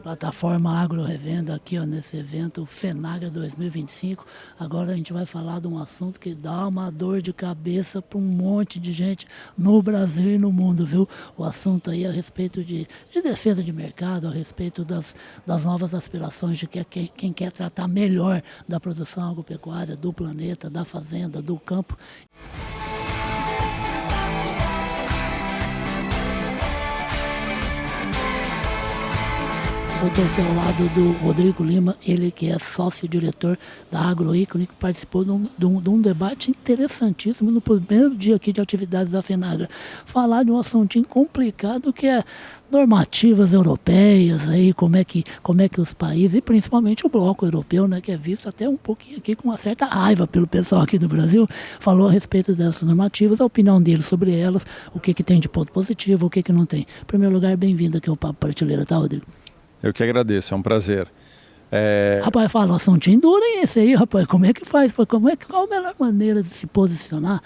Plataforma Agro Revenda aqui, ó, nesse evento FENAGRA 2025. Agora a gente vai falar de um assunto que dá uma dor de cabeça para um monte de gente no Brasil e no mundo, viu? O assunto aí é a respeito de defesa de mercado, a respeito das novas aspirações de quem quer tratar melhor da produção agropecuária, do planeta, da fazenda, do campo. Eu estou aqui ao lado do Rodrigo Lima, ele que é sócio-diretor da Agroícone, que participou de um debate interessantíssimo no primeiro dia aqui de atividades da FENAGRA. Falar de um assuntinho complicado que é normativas europeias, aí, como é que os países, e principalmente o bloco europeu, né, que é visto até um pouquinho aqui com uma certa raiva pelo pessoal aqui do Brasil, falou a respeito dessas normativas, a opinião dele sobre elas, o que tem de ponto positivo, o que não tem. Em primeiro lugar, bem-vindo aqui ao Papo Prateleira, tá, Rodrigo? Eu que agradeço, é um prazer. Rapaz, fala, assuntinho duro esse aí, rapaz. Como é que faz? Qual a melhor maneira de se posicionar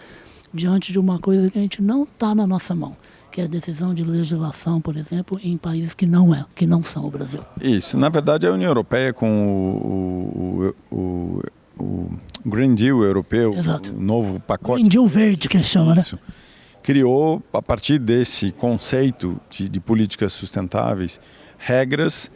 diante de uma coisa que a gente não está na nossa mão? Que é a decisão de legislação, por exemplo, em países que não são o Brasil. Isso, na verdade a União Europeia com o Green Deal europeu, exato, o novo pacote... Green Deal verde que eles chamam, isso, né? Criou, a partir desse conceito de políticas sustentáveis, regras,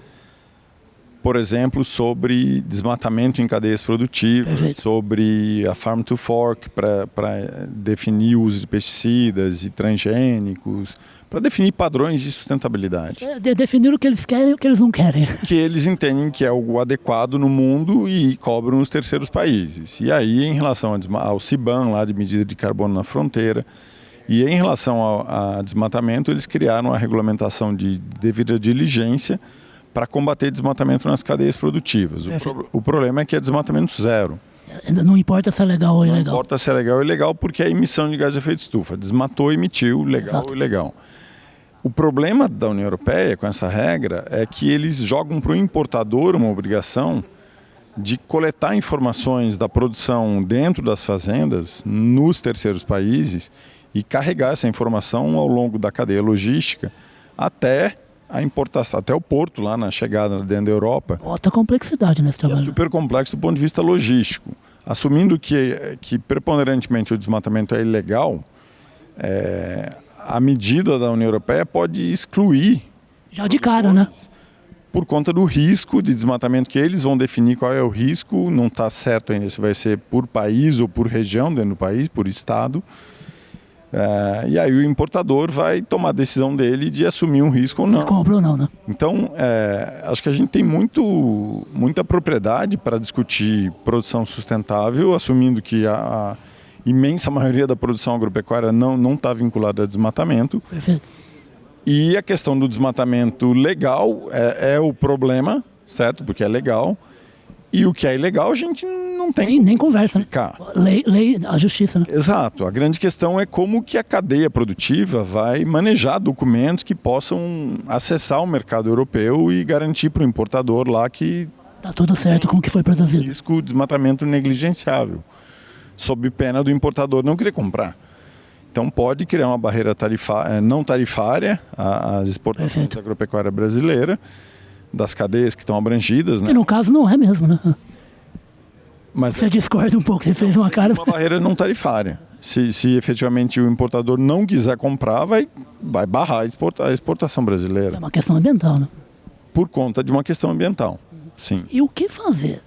por exemplo, sobre desmatamento em cadeias produtivas, perfeito, sobre a Farm to Fork para definir o uso de pesticidas e transgênicos, para definir padrões de sustentabilidade. Definir o que eles querem e o que eles não querem. Que eles entendem que é o adequado no mundo e cobram os terceiros países. E aí, em relação ao CBAM, lá de medida de carbono na fronteira, e em relação ao desmatamento, eles criaram a regulamentação de devida diligência para combater desmatamento nas cadeias produtivas. O problema é que é desmatamento zero. Não importa se é legal ou ilegal. Não importa se é legal ou ilegal, porque é emissão de gás de efeito de estufa. Desmatou, emitiu, legal exato, ou ilegal. O problema da União Europeia com essa regra é que eles jogam para o importador uma obrigação de coletar informações da produção dentro das fazendas, nos terceiros países, e carregar essa informação ao longo da cadeia logística até a importação, até o porto lá na chegada dentro da Europa. Outra complexidade nesse trabalho. É super complexo do ponto de vista logístico. Assumindo que preponderantemente o desmatamento é ilegal, a medida da União Europeia pode excluir... Já de cara, né? Por conta do risco de desmatamento que eles vão definir qual é o risco, não está certo ainda se vai ser por país ou por região dentro do país, por estado. E aí o importador vai tomar a decisão dele de assumir um risco ou não. Compra ou não, né? Então, acho que a gente tem muita propriedade para discutir produção sustentável, assumindo que a imensa maioria da produção agropecuária não está vinculada a desmatamento. Perfeito. E a questão do desmatamento legal é o problema, certo? Porque é legal. E o que é ilegal a gente não tem nem conversa, né? Lei, a justiça, né? Exato. A grande questão é como que a cadeia produtiva vai manejar documentos que possam acessar o mercado europeu e garantir para o importador lá que está tudo certo com o que foi produzido. Risco de desmatamento negligenciável, sob pena do importador não querer comprar. Então pode criar uma barreira não tarifária às exportações da agropecuária brasileira, das cadeias que estão abrangidas, né? Que no caso não é mesmo, né? Mas você discorda um pouco, você fez uma cara... Uma barreira não tarifária. Se efetivamente o importador não quiser comprar, vai barrar a exportação brasileira. É uma questão ambiental, né? Por conta de uma questão ambiental, sim. E o que fazer?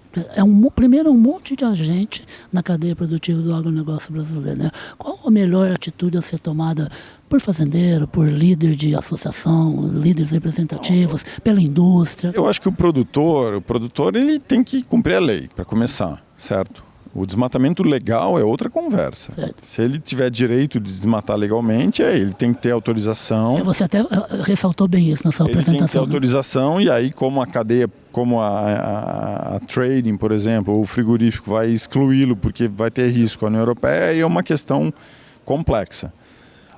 Primeiro, um monte de agente na cadeia produtiva do agronegócio brasileiro, né? Qual a melhor atitude a ser tomada por fazendeiro, por líder de associação, líderes representativos, pela indústria? Eu acho que o produtor ele tem que cumprir a lei, para começar, certo? O desmatamento legal é outra conversa. Certo. Se ele tiver direito de desmatar legalmente, ele tem que ter autorização. Você até ressaltou bem isso na sua apresentação. Ele tem que ter autorização, e aí como a cadeia, como a trading, por exemplo, ou o frigorífico vai excluí-lo porque vai ter risco. A União Europeia aí é uma questão complexa.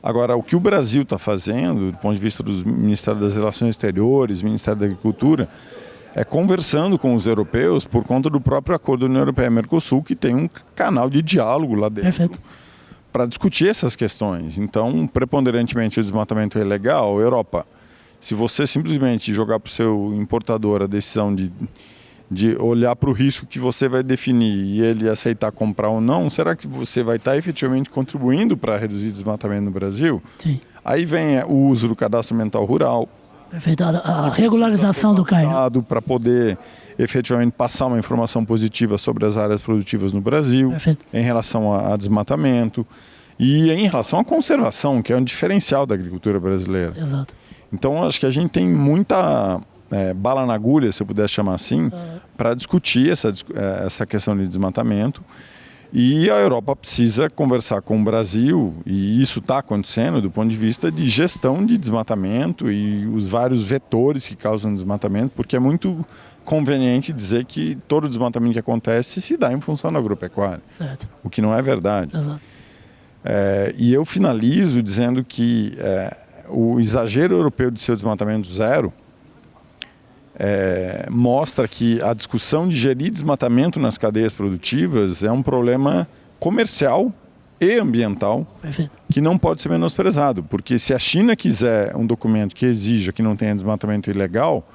Agora, o que o Brasil está fazendo, do ponto de vista do Ministério das Relações Exteriores, Ministério da Agricultura, é conversando com os europeus por conta do próprio acordo da União Europeia-Mercosul, que tem um canal de diálogo lá dentro para discutir essas questões. Então, preponderantemente o desmatamento é ilegal. Europa, Se você simplesmente jogar para o seu importador a decisão de olhar para o risco que você vai definir e ele aceitar comprar ou não, será que você vai estar efetivamente contribuindo para reduzir desmatamento no Brasil? Sim. Aí vem o uso do cadastro ambiental rural. Perfeito. A regularização do carro. Para poder efetivamente passar uma informação positiva sobre as áreas produtivas no Brasil, Perfeito. em relação a desmatamento e em relação à conservação, que é um diferencial da agricultura brasileira. Exato. Então, acho que a gente tem muita bala na agulha, se eu pudesse chamar assim, para discutir essa questão de desmatamento. E a Europa precisa conversar com o Brasil, e isso está acontecendo do ponto de vista de gestão de desmatamento e os vários vetores que causam desmatamento, porque é muito conveniente dizer que todo desmatamento que acontece se dá em função da agropecuária, Certo. o que não é verdade. Exato. E eu finalizo dizendo que o exagero europeu de seu desmatamento zero mostra que a discussão de gerir desmatamento nas cadeias produtivas é um problema comercial e ambiental. Perfeito. Que não pode ser menosprezado, porque se a China quiser um documento que exija que não tenha desmatamento ilegal,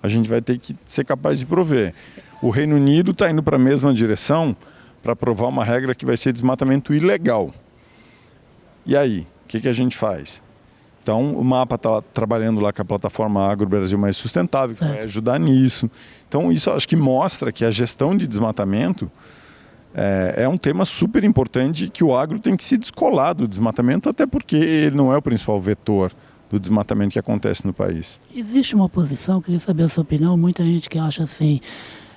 a gente vai ter que ser capaz de prover. O Reino Unido está indo para a mesma direção para aprovar uma regra que vai ser desmatamento ilegal. E aí, o que a gente faz? Então, o MAPA está trabalhando lá com a plataforma Agro Brasil Mais Sustentável, que vai ajudar nisso. Então, isso acho que mostra que a gestão de desmatamento é um tema super importante, que o agro tem que se descolar do desmatamento, até porque ele não é o principal vetor do desmatamento que acontece no país. Existe uma posição, queria saber a sua opinião, muita gente que acha assim,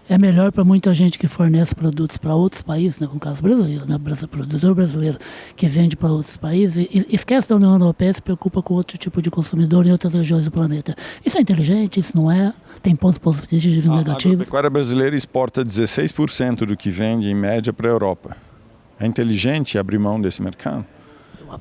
é melhor para muita gente que fornece produtos para outros países, né, como o caso brasileiro, né, produtor brasileiro que vende para outros países, e esquece da União Europeia e se preocupa com outro tipo de consumidor em outras regiões do planeta. Isso é inteligente? Isso não é? Tem pontos positivos e negativos? A agropecuária brasileira exporta 16% do que vende em média para a Europa. É inteligente abrir mão desse mercado?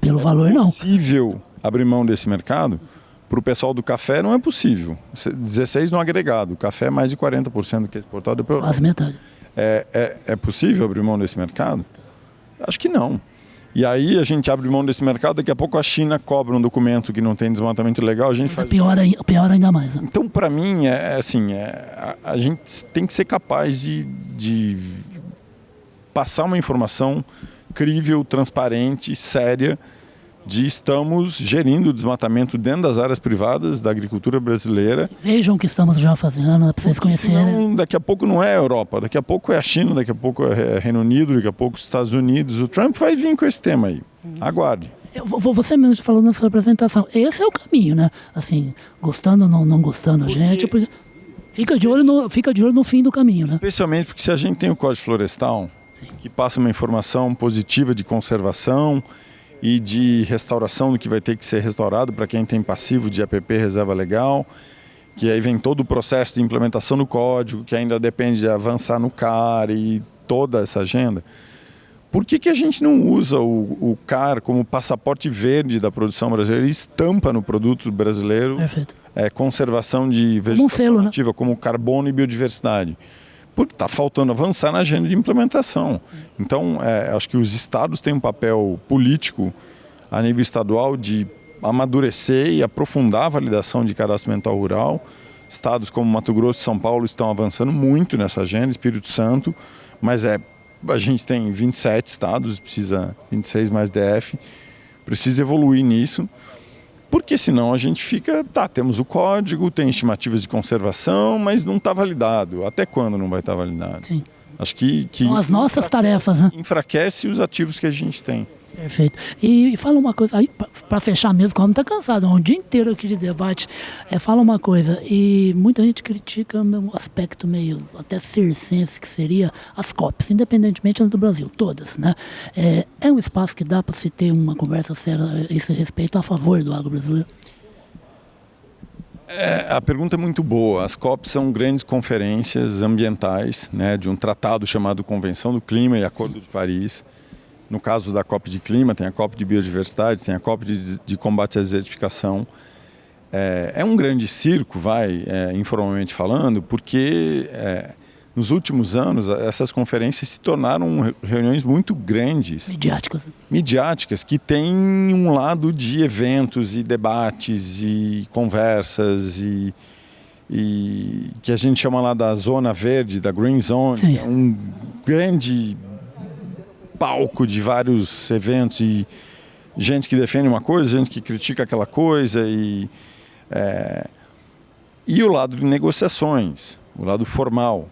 Pelo valor, não. É possível abrir mão desse mercado? Para o pessoal do café não é possível. 16% no agregado. O café é mais de 40% do que é exportado para a Europa. Quase metade. É possível abrir mão desse mercado? Acho que não. E aí a gente abre mão desse mercado, daqui a pouco a China cobra um documento que não tem desmatamento legal, a gente faz... Pior ainda mais. Né? Então, para mim, a gente tem que ser capaz de passar uma informação crível, transparente, séria, de estamos gerindo o desmatamento dentro das áreas privadas da agricultura brasileira. Vejam o que estamos já fazendo, para vocês conhecerem. Senão, daqui a pouco não é a Europa, daqui a pouco é a China, daqui a pouco é Reino Unido, daqui a pouco os Estados Unidos. O Trump vai vir com esse tema aí. Aguarde. Você mesmo falou na sua apresentação, esse é o caminho, né? Assim, gostando ou não gostando a gente, porque fica de olho no fim do caminho, né? Especialmente porque se a gente tem o Código Florestal, que passa uma informação positiva de conservação e de restauração do que vai ter que ser restaurado para quem tem passivo de APP reserva legal, que aí vem todo o processo de implementação do código, que ainda depende de avançar no CAR e toda essa agenda. Por que a gente não usa o CAR como passaporte verde da produção brasileira e estampa no produto brasileiro conservação de vegetação ativa, né? Como carbono e biodiversidade? Porque está faltando avançar na agenda de implementação. Então, acho que os estados têm um papel político a nível estadual de amadurecer e aprofundar a validação de cadastro ambiental rural. Estados como Mato Grosso e São Paulo estão avançando muito nessa agenda, Espírito Santo, mas a gente tem 27 estados, precisa 26 mais DF, precisa evoluir nisso. Porque senão a gente fica, temos o código, tem estimativas de conservação, mas não está validado. Até quando não vai estar validado? Sim. Acho que são as nossas tarefas, né? Enfraquece os ativos que a gente tem. Perfeito. E fala uma coisa, aí para fechar mesmo, como está cansado, um dia inteiro aqui de debate, fala uma coisa, e muita gente critica um aspecto meio até circense que seria as COPs, independentemente do Brasil, todas, né? É um espaço que dá para se ter uma conversa séria a esse respeito a favor do agro brasileiro? A pergunta é muito boa. As COPs são grandes conferências ambientais, né, de um tratado chamado Convenção do Clima e Acordo de Paris. No caso da COP de Clima, tem a COP de Biodiversidade, tem a COP de Combate à Desertificação. É um grande circo, informalmente falando, porque nos últimos anos, essas conferências se tornaram reuniões muito grandes. Midiáticas, que têm um lado de eventos e debates e conversas e que a gente chama lá da Zona Verde, da Green Zone. Sim. É um grande palco de vários eventos e gente que defende uma coisa, gente que critica aquela coisa e o lado de negociações, o lado formal.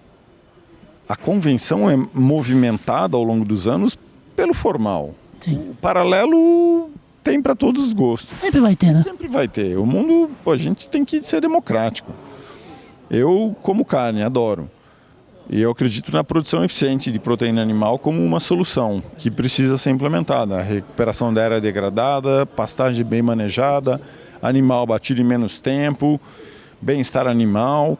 A convenção é movimentada ao longo dos anos pelo formal. Sim. O paralelo tem para todos os gostos. Sempre vai ter, né? Sempre vai ter. O mundo, a gente tem que ser democrático. Eu como carne, adoro. E eu acredito na produção eficiente de proteína animal como uma solução que precisa ser implementada. A recuperação da área degradada, pastagem bem manejada, animal abatido em menos tempo, bem-estar animal.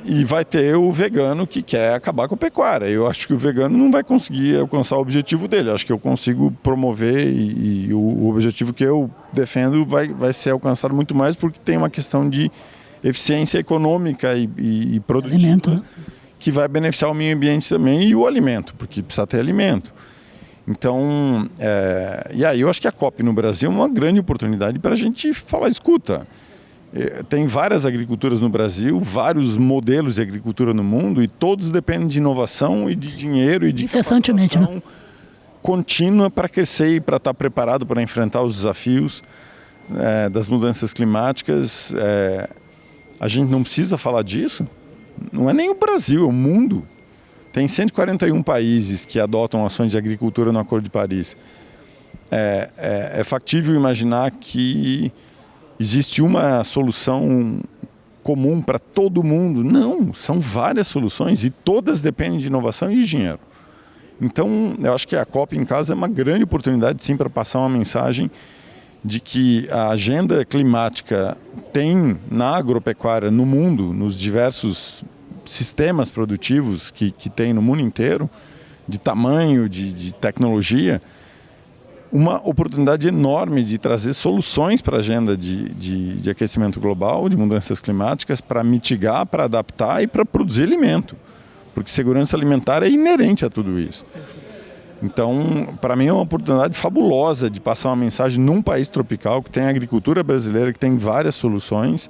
E vai ter o vegano que quer acabar com a pecuária. Eu acho que o vegano não vai conseguir alcançar o objetivo dele. Eu acho que eu consigo promover e o objetivo que eu defendo vai ser alcançado muito mais porque tem uma questão de eficiência econômica e produtiva, alimento, né? Que vai beneficiar o meio ambiente também e o alimento, porque precisa ter alimento. Então, e aí eu acho que a COP no Brasil é uma grande oportunidade para a gente falar, escuta, tem várias agriculturas no Brasil, vários modelos de agricultura no mundo e todos dependem de inovação e de dinheiro e de incessantemente, né? Contínua para crescer e para estar preparado para enfrentar os desafios das mudanças climáticas. A gente não precisa falar disso. Não é nem o Brasil, é o mundo. Tem 141 países que adotam ações de agricultura no Acordo de Paris. É factível imaginar que existe uma solução comum para todo mundo? Não, são várias soluções e todas dependem de inovação e de dinheiro. Então, eu acho que a COP em casa é uma grande oportunidade, sim, para passar uma mensagem de que a agenda climática tem na agropecuária, no mundo, nos diversos sistemas produtivos que tem no mundo inteiro, de tamanho, de tecnologia, uma oportunidade enorme de trazer soluções para a agenda de aquecimento global, de mudanças climáticas, para mitigar, para adaptar e para produzir alimento. Porque segurança alimentar é inerente a tudo isso. Então, para mim é uma oportunidade fabulosa de passar uma mensagem num país tropical que tem a agricultura brasileira, que tem várias soluções,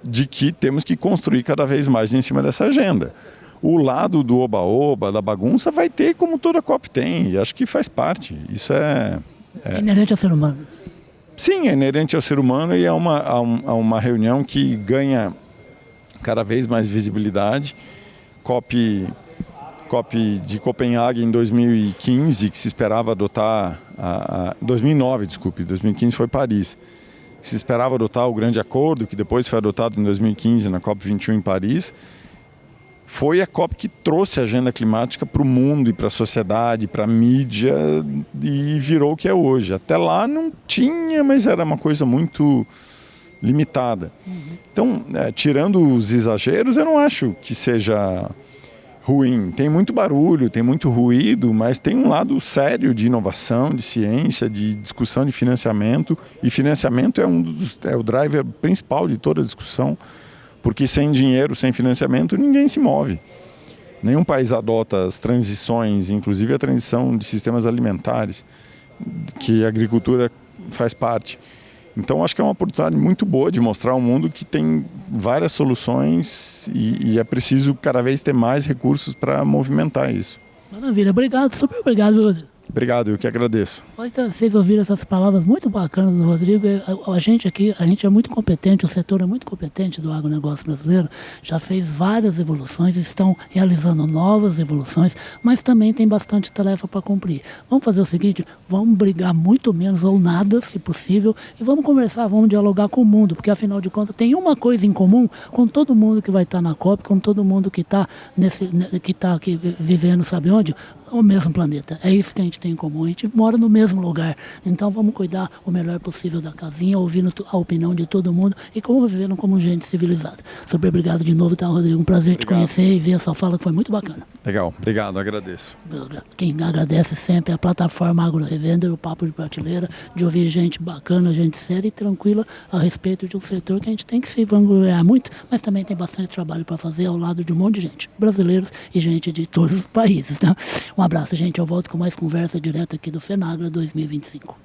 de que temos que construir cada vez mais em cima dessa agenda. O lado do oba-oba, da bagunça, vai ter como toda COP tem, e acho que faz parte. Isso é inerente ao ser humano. Sim, é inerente ao ser humano e é uma reunião que ganha cada vez mais visibilidade. COP de Copenhague em 2015, que se esperava adotar... 2009, desculpe, 2015 foi Paris. Se esperava adotar o grande acordo, que depois foi adotado em 2015 na COP21 em Paris. Foi a COP que trouxe a agenda climática para o mundo e para a sociedade, para a mídia, e virou o que é hoje. Até lá não tinha, mas era uma coisa muito limitada. Então, tirando os exageros, eu não acho que seja ruim. Tem muito barulho, tem muito ruído, mas tem um lado sério de inovação, de ciência, de discussão de financiamento. E financiamento é o driver principal de toda a discussão. Porque sem dinheiro, sem financiamento, ninguém se move. Nenhum país adota as transições, inclusive a transição de sistemas alimentares, que a agricultura faz parte. Então, acho que é uma oportunidade muito boa de mostrar ao mundo que tem várias soluções e é preciso cada vez ter mais recursos para movimentar isso. Maravilha, obrigado, super obrigado, Rodrigo. Obrigado, eu que agradeço. Vocês ouviram essas palavras muito bacanas do Rodrigo. A gente é muito competente, o setor é muito competente do agronegócio brasileiro, já fez várias evoluções, estão realizando novas evoluções, mas também tem bastante tarefa para cumprir. Vamos fazer o seguinte, vamos brigar muito menos ou nada, se possível, e vamos conversar, vamos dialogar com o mundo, porque afinal de contas tem uma coisa em comum com todo mundo que vai estar na COP, com todo mundo que está aqui vivendo, sabe onde? o mesmo planeta. É isso que a gente tem em comum. A gente mora no mesmo lugar. Então vamos cuidar o melhor possível da casinha, ouvindo a opinião de todo mundo e convivendo como gente civilizada. Super obrigado de novo, tá, Rodrigo? Um prazer te conhecer e ver a sua fala, que foi muito bacana. Legal, obrigado, agradeço. Quem agradece sempre é a plataforma Agro Revender, o Papo de Prateleira, de ouvir gente bacana, gente séria e tranquila a respeito de um setor que a gente tem que se vangloriar muito, mas também tem bastante trabalho para fazer ao lado de um monte de gente, brasileiros e gente de todos os países. Tá? Um abraço, gente. Eu volto com mais conversa direto aqui do FENAGRA 2025.